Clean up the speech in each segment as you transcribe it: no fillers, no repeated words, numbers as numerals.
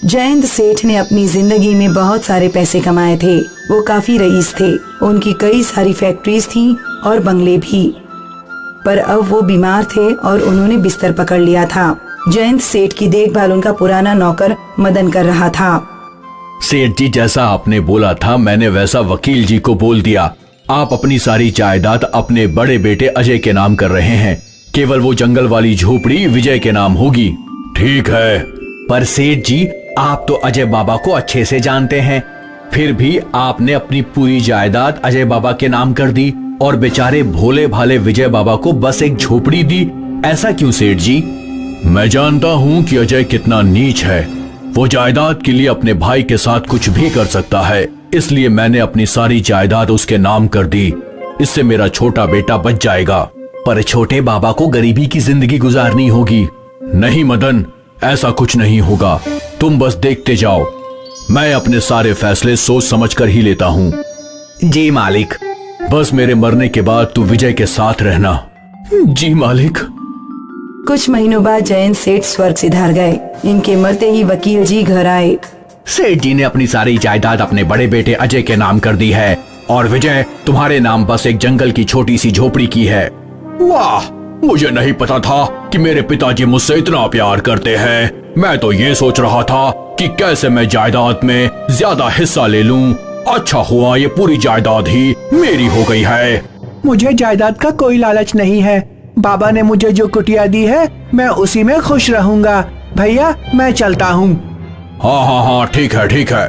जयंत सेठ ने अपनी जिंदगी में बहुत सारे पैसे कमाए थे। वो काफी रईस थे। उनकी कई सारी फैक्ट्रीज थीं और बंगले भी। पर अब वो बीमार थे और उन्होंने बिस्तर पकड़ लिया था। जयंत सेठ की देखभाल उनका पुराना नौकर मदन कर रहा था। सेठ जी, जैसा आपने बोला था मैंने वैसा वकील जी को बोल दिया। आप अपनी सारी जायदाद अपने बड़े बेटे अजय के नाम कर रहे हैं। केवल वो जंगल वाली झोपड़ी विजय के नाम होगी। ठीक है, पर सेठ जी आप तो अजय बाबा को अच्छे से जानते हैं, फिर भी आपने अपनी पूरी जायदाद अजय बाबा के नाम कर दी और बेचारे भोले भाले विजय बाबा को बस एक झोपड़ी दी। ऐसा क्यों सेठ जी? मैं जानता हूँ कि अजय कितना नीच है। वो जायदाद के लिए अपने भाई के साथ कुछ भी कर सकता है, इसलिए मैंने अपनी सारी जायदाद उसके नाम कर दी। इससे मेरा छोटा बेटा बच जाएगा। पर छोटे बाबा को गरीबी की जिंदगी गुजारनी होगी। नहीं मदन, ऐसा कुछ नहीं होगा। तुम बस देखते जाओ। मैं अपने सारे फैसले सोच समझकर ही लेता हूँ। जी मालिक। बस मेरे मरने के बाद तू विजय के साथ रहना। जी मालिक। कुछ महीनों बाद जयंत सेठ स्वर्ग सिधार गए। इनके मरते ही वकील जी घर आए। सेठ जी ने अपनी सारी जायदाद अपने बड़े बेटे अजय के नाम कर दी है और विजय तुम्हारे नाम बस एक जंगल की छोटी सी झोपड़ी की है। वाह, मुझे नहीं पता था कि मेरे पिताजी मुझसे इतना प्यार करते हैं। मैं तो ये सोच रहा था कि कैसे मैं जायदाद में ज्यादा हिस्सा ले लूं। अच्छा हुआ ये पूरी जायदाद ही मेरी हो गई है। मुझे जायदाद का कोई लालच नहीं है। बाबा ने मुझे जो कुटिया दी है मैं उसी में खुश रहूंगा। भैया मैं चलता हूँ। हाँ हाँ हाँ, ठीक है ठीक है।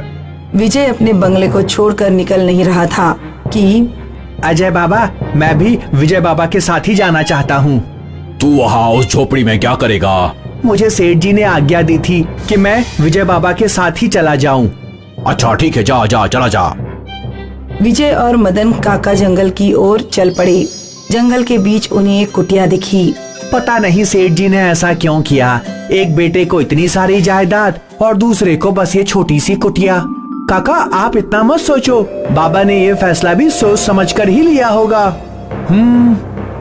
विजय अपने बंगले को छोड़कर निकल नहीं रहा था कि अजय बाबा, मैं भी विजय बाबा के साथ ही जाना चाहता हूँ। तू वहाँ उस झोपड़ी में क्या करेगा? मुझे सेठ जी ने आज्ञा दी थी कि मैं विजय बाबा के साथ ही चला जाऊँ। अच्छा ठीक है, जा जा चला जा। विजय और मदन काका जंगल की ओर चल पड़े। जंगल के बीच उन्हें एक कुटिया दिखी। पता नहीं सेठ जी ने ऐसा क्यों किया। एक बेटे को इतनी सारी जायदाद और दूसरे को बस ये छोटी सी कुटिया। काका आप इतना मत सोचो, बाबा ने ये फैसला भी सोच समझकर ही लिया होगा।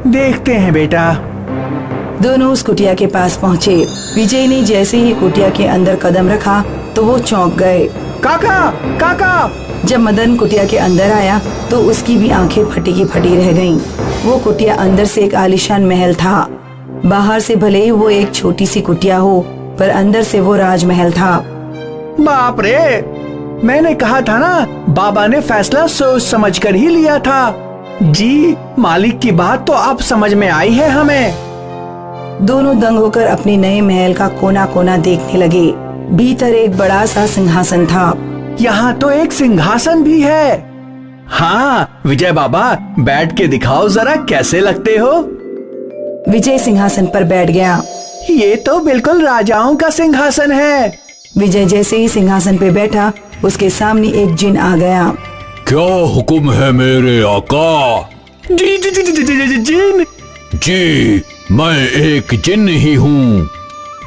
देखते हैं बेटा। दोनों उस कुटिया के पास पहुँचे। विजय ने जैसे ही कुटिया के अंदर कदम रखा तो वो चौंक गए। काका काका। जब मदन कुटिया के अंदर आया तो उसकी भी आंखें फटी की फटी रह गईं। वो कुटिया अंदर से एक आलीशान महल था। बाहर से भले ही वो एक छोटी सी कुटिया हो, पर अंदर से वो राजमहल था। बाप रे, मैंने कहा था ना, बाबा ने फैसला सोच समझकर ही लिया था। जी मालिक की बात तो अब समझ में आई है हमें। दोनों दंग होकर अपने नए महल का कोना कोना देखने लगे। भीतर एक बड़ा सा सिंहासन था। यहाँ तो एक सिंहासन भी है। हाँ विजय बाबा, बैठ के दिखाओ जरा कैसे लगते हो। विजय सिंहासन पर बैठ गया। ये तो बिल्कुल राजाओं का सिंहासन है। विजय जैसे ही सिंहासन पे बैठा, उसके सामने एक जिन आ गया। क्या हुक्म है मेरे आका? जी जी जी जी जी जी जिन। जी, मैं एक जिन ही हूँ।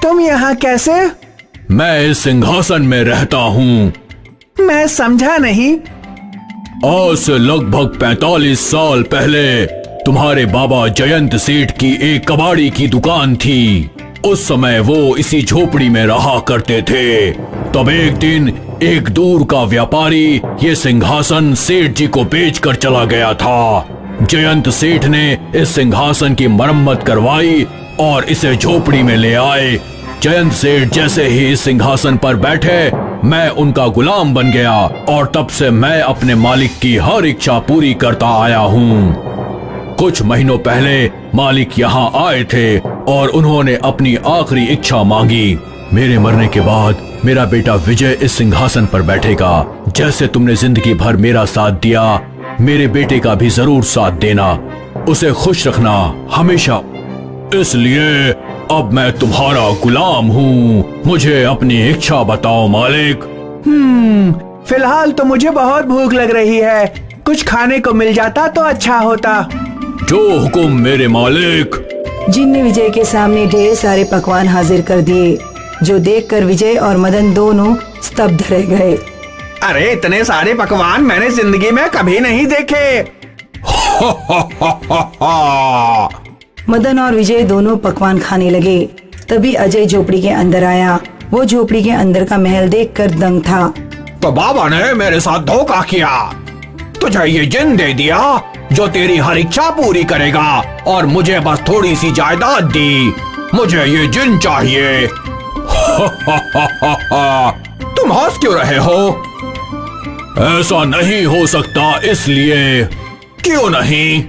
तुम यहाँ कैसे? मैं इस सिंहासन में रहता हूँ। मैं समझा नहीं। आज से लगभग 45 साल पहले तुम्हारे बाबा जयंत सेठ की एक कबाड़ी की दुकान थी। उस समय वो इसी झोपड़ी में रहा करते थे। तब एक दिन एक दूर का व्यापारी ये सिंहासन सेठ जी को बेचकर चला गया था। जयंत सेठ ने इस सिंहासन की मरम्मत करवाई और इसे झोपड़ी में ले आए। जयंत सेठ जैसे ही इस सिंहासन पर बैठे, मैं उनका गुलाम बन गया और तब से मैं अपने मालिक की हर इच्छा पूरी करता आया हूँ। कुछ महीनों पहले मालिक यहाँ आए थे और उन्होंने अपनी आखिरी इच्छा मांगी। मेरे मरने के बाद मेरा बेटा विजय इस सिंहासन पर बैठेगा। जैसे तुमने जिंदगी भर मेरा साथ दिया, मेरे बेटे का भी जरूर साथ देना। उसे खुश रखना हमेशा। इसलिए अब मैं तुम्हारा गुलाम हूँ। मुझे अपनी इच्छा बताओ मालिक। फिलहाल तो मुझे बहुत भूख लग रही है। कुछ खाने को मिल जाता तो अच्छा होता। जो हुक्म मेरे मालिक। जिन ने विजय के सामने ढेर सारे पकवान हाजिर कर दिए, जो देखकर विजय और मदन दोनों स्तब्ध रह गए। अरे इतने सारे पकवान मैंने जिंदगी में कभी नहीं देखे। मदन और विजय दोनों पकवान खाने लगे। तभी अजय झोपड़ी के अंदर आया। वो झोपड़ी के अंदर का महल देखकर दंग था। तो बाबा ने मेरे साथ धोखा किया, तुझे ये जिन दे दिया जो तेरी हर इच्छा पूरी करेगा और मुझे बस थोड़ी सी जायदाद दी। मुझे ये जिन चाहिए। तुम हंस क्यों रहे हो? ऐसा नहीं हो सकता। इसलिए क्यों नहीं?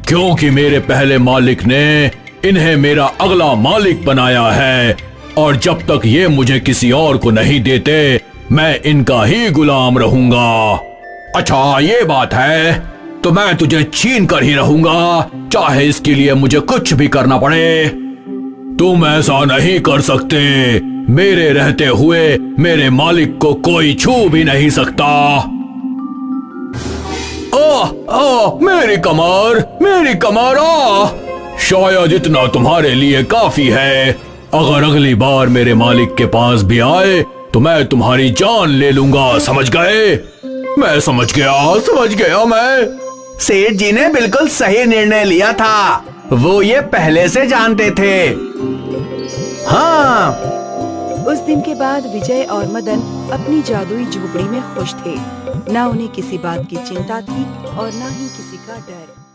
क्योंकि मेरे पहले मालिक ने इन्हें मेरा अगला मालिक बनाया है और जब तक ये मुझे किसी और को नहीं देते मैं इनका ही गुलाम रहूंगा। अच्छा ये बात है, तो मैं तुझे छीन कर ही रहूंगा, चाहे इसके लिए मुझे कुछ भी करना पड़े। तुम ऐसा नहीं कर सकते। मेरे रहते हुए मेरे मालिक को कोई छू भी नहीं सकता। मेरी कमर शायद इतना तुम्हारे लिए काफी है। अगर अगली बार मेरे मालिक के पास भी आए तो मैं तुम्हारी जान ले लूंगा, समझ गए? मैं समझ गया मैं। सेठ जी ने बिल्कुल सही निर्णय लिया था, वो ये पहले से जानते थे। हाँ। उस दिन के बाद विजय और मदन अपनी जादुई झोपड़ी में खुश थे। ना उन्हें किसी बात की चिंता थी और ना ही किसी का डर।